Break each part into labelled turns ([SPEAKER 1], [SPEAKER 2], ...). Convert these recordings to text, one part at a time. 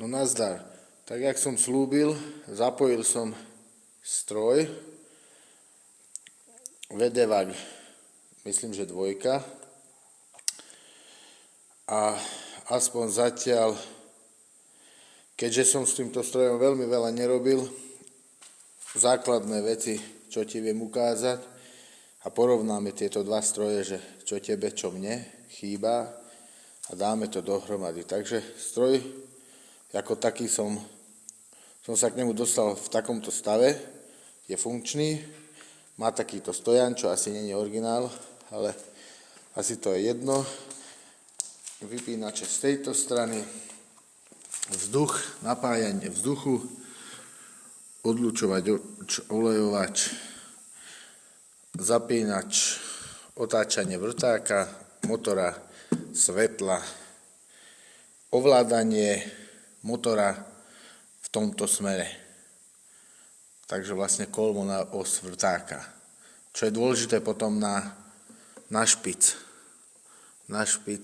[SPEAKER 1] No nazdar. Tak jak som slúbil, zapojil som stroj VDVAG, myslím, že 2. A aspoň zatiaľ, keďže som s týmto strojom veľmi veľa nerobil, základné veci, čo ti viem ukázať, a porovnáme tieto dva stroje, že čo tebe, čo mne chýba, a dáme to dohromady. Takže stroj ako taký som sa k nemu dostal v takomto stave, je funkčný, má takýto stojan, čo asi nie je originál, ale asi to je jedno. Vypínače z tejto strany, vzduch, napájanie vzduchu, odlučovač, olejovač, zapínač, otáčanie vrtáka, motora, svetla, ovládanie motora v tomto smere. Takže vlastne kolmo na os vrtáka. Čo je dôležité potom na špic. Na špic,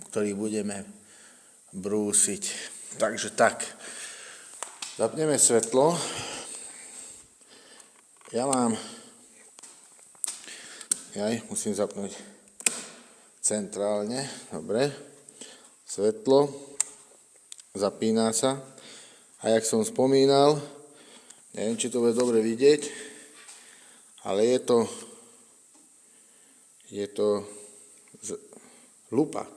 [SPEAKER 1] ktorý budeme brúsiť. Takže tak. Zapneme svetlo. Musím zapnúť centrálne. Dobre. Svetlo. Zapína sa. A jak som spomínal, neviem, či to bude dobre vidieť, ale je to lupa.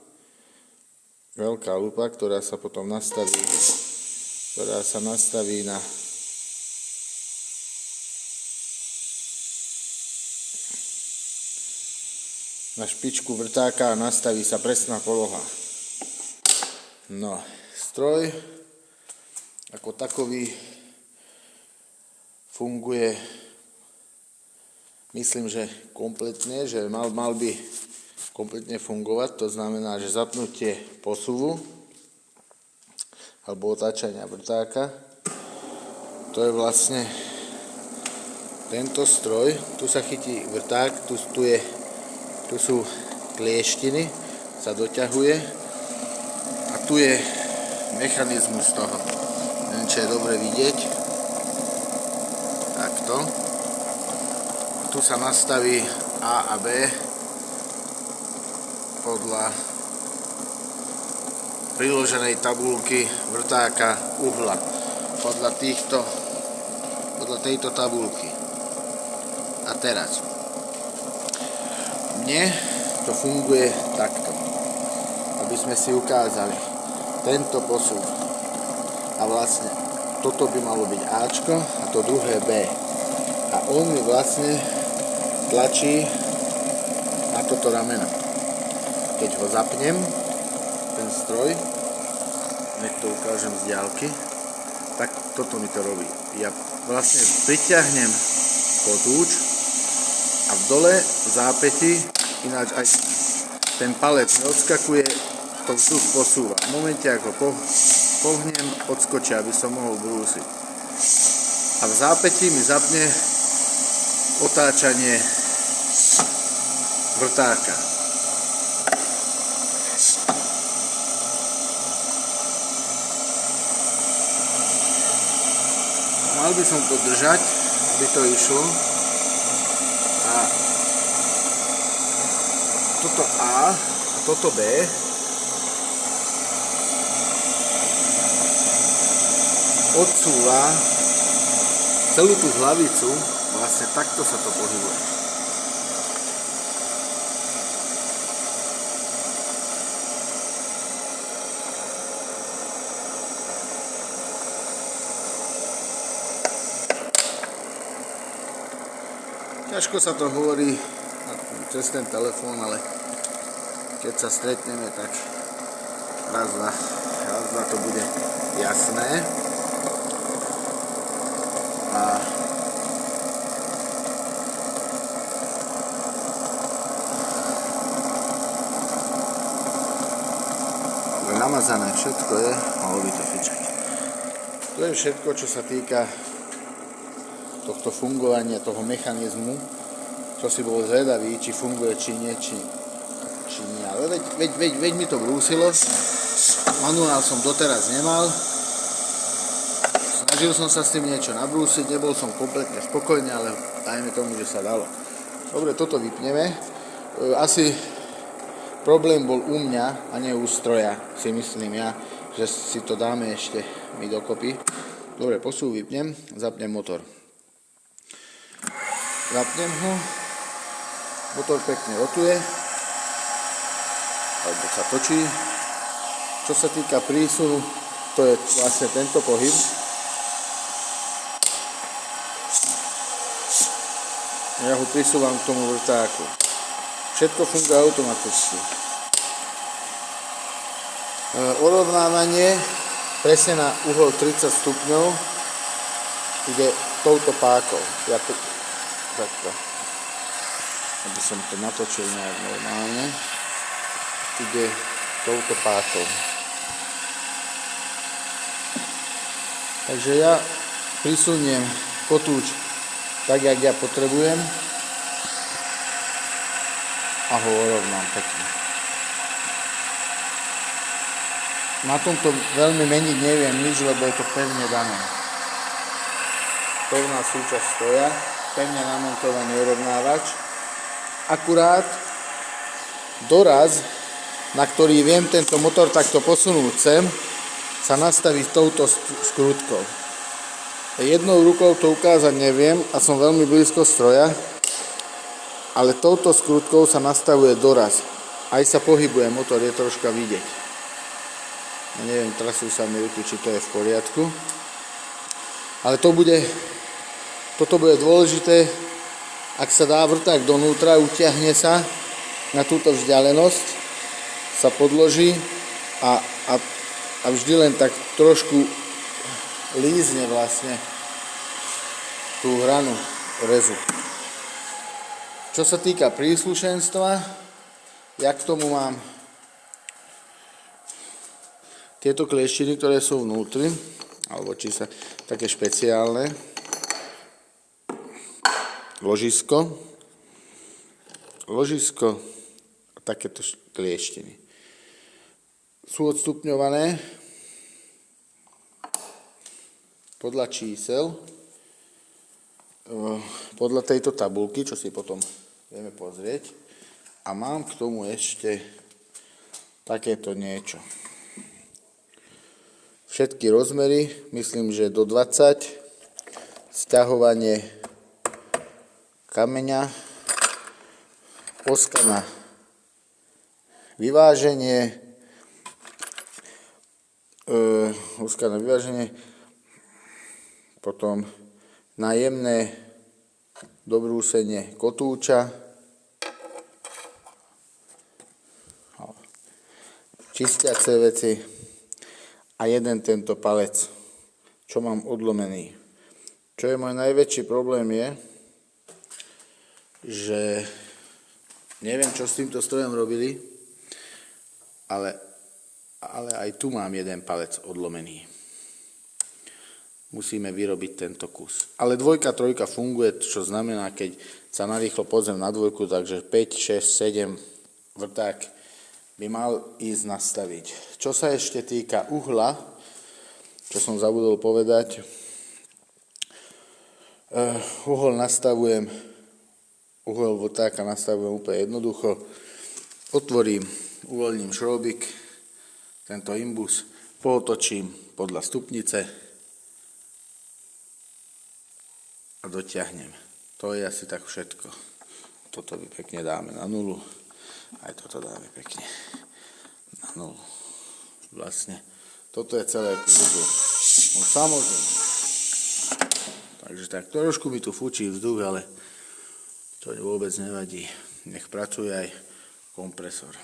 [SPEAKER 1] Veľká lupa, ktorá sa potom nastaví na špičku vrtáka a nastaví sa presná poloha. No, stroj ako takový funguje, myslím, že kompletne, že mal by kompletne fungovať, to znamená, že zapnutie posuvu alebo otáčania vrtáka, to je vlastne tento stroj, tu sa chytí vrták, tu sú klieštiny, sa doťahuje a tu je mechanizmus toho. Neviem, či je dobre vidieť. Takto. Tu sa nastaví A a B podľa priloženej tabuľky vrtáka uhla. Podľa tejto tabuľky. A teraz. Mne to funguje takto. Aby sme si ukázali tento posun. A vlastne toto by malo byť Ačko a to druhé B. A on mi vlastne tlačí na toto rameno. Keď ho zapnem, ten stroj, nech to ukážem z diaľky, tak toto mi to robí. Ja vlastne pritiahnem kotúč a v dole v zápäti, ináč aj ten palec neodskakuje, to vzduch posúva. V momente, ako pohnem, odskočia, aby som mohol brúsiť. A v zápäti mi zapne otáčanie vrtáka. Mal by som to držať, aby to išlo. A toto A a toto B odsúva celú tú hlavicu, vlastne takto sa to pohybuje. Ťažko sa to hovorí cez ten telefón, ale keď sa stretneme, tak raz, dva to bude jasné. A namazané všetko je, malo by to fičať. To je všetko, čo sa týka tohto fungovania, toho mechanizmu, čo si bol zvedavý, či funguje, či nie, či nie. Ale veď mi to brúsilo. Manuál som doteraz nemal. Snažil som sa s tým niečo nabrúsiť, nebol som kompletne spokojný, ale dajme tomu, že sa dalo. Dobre, toto vypneme. Asi problém bol u mňa a nie u stroja, si myslím ja, že si to dáme ešte my dokopy. Dobre, posúv vypnem, zapnem motor. Zapnem ho, motor pekne rotuje, alebo sa točí. Čo sa týka prísunu, to je vlastne tento pohyb. Ja ho prisúvam k tomu vrtáku. Všetko funguje automaticky. Urovnávanie presne na uhol 30 stupňov ide touto pákou. Takto. Aby som to natočil nejak normálne. Ide touto pákou. Takže ja prisuniem kotúč tak, jak ja potrebujem a ho urovnám pekne. Na tomto veľmi meniť neviem nič, lebo je to pevne dané. Pevná súčasť stoja, pevne namontovaný urovnávač. Akurát doraz, na ktorý viem tento motor takto posunúť sem, sa nastaví touto skrutkou. Jednou rukou to ukázať neviem a som veľmi blízko stroja, ale touto skrutkou sa nastavuje doraz. Aj sa pohybuje motor, je troška vidieť. Ja neviem, trasú sa mi ruky, či to je v poriadku. Ale toto bude dôležité, ak sa dá vrták donútra, utiahne sa na túto vzdialenosť, sa podloží a vždy len tak trošku lízne vlastne tú hranu rezu. Čo sa týka príslušenstva, ja k tomu mám tieto klieštiny, ktoré sú vnútri, alebo či sa také špeciálne, ložisko a takéto klieštiny. Sú odstupňované podľa čísel, podľa tejto tabulky, čo si potom vieme pozrieť. A mám k tomu ešte takéto niečo. Všetky rozmery, myslím, že do 20, sťahovanie kameňa, oska na vyváženie, potom na jemné dobrúsenie kotúča, čistiace veci a jeden tento palec, čo mám odlomený. Čo je môj najväčší problém je, že neviem, čo s týmto strojom robili, ale aj tu mám jeden palec odlomený. Musíme vyrobiť tento kus. Ale 2, 3 funguje, čo znamená, keď sa narýchlo pozriem na 2, takže 5, 6, 7 vrták by mal ísť nastaviť. Čo sa ešte týka uhla, čo som zabudol povedať, uhol vrtáka nastavujem úplne jednoducho. Otvorím, uvoľním šrobík, tento imbus, pootočím podľa stupnice a dotiahnem. To je asi tak všetko. Toto pekne dáme na 0. Aj toto dáme pekne na 0. Vlastne, toto je celé kúzlo. No samozrejme. Takže tak, trošku mi tu fučí vzduch, ale to vôbec nevadí. Nech pracuje aj kompresor.